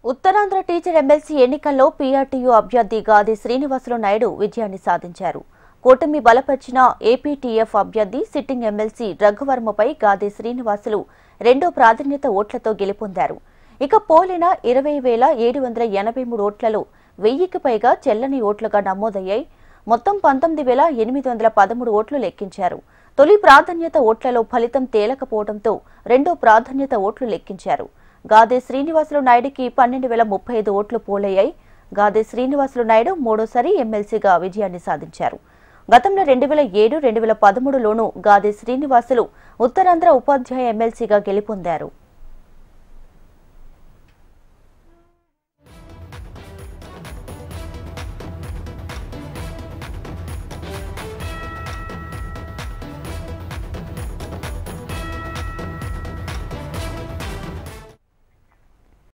Uttarandhra teacher MLC ఎన్నికల్లో PRTU అభ్యర్థి గాది శ్రీనివాసులు నాయుడు విజయాన్ని సాధించారు. కూటమి బలపరిచిన ఏపీటీఎఫ్ అభ్యర్థి సిట్టింగ్ ఎమ్మెల్సీ రఘువర్మపై గాది శ్రీనివాసులు రెండో ప్రాధాన్యత ఓట్లతో గెలుపొందారు. ఇక పోలిన 20,783 ఓట్లలో 1000కి పైగా చెల్లని ఓట్లుగా నమోదయ్యాయి. మొత్తం 19,813 ఓట్లు లెక్కించారు. తొలి ప్రాధాన్యత ఓట్లలో ఫలితం తేలకపోవడంతో రెండో ప్రాధాన్యత ఓట్లు లెక్కించారు. గాది శ్రీనివాసులు నాయుడుకి 12,035 ఓట్లు పోలయ్యాయి. గాది శ్రీనివాసులు నాయుడు మూడోసారి ఎమ్మెల్సీగా విజయాన్ని సాధించారు. గతంలో 2007, 2013లోనూ గాది శ్రీనివాసులు ఉత్తరాంధ్ర ఉపాధ్యాయ ఎమ్మెల్సీగా గెలుపొందారు.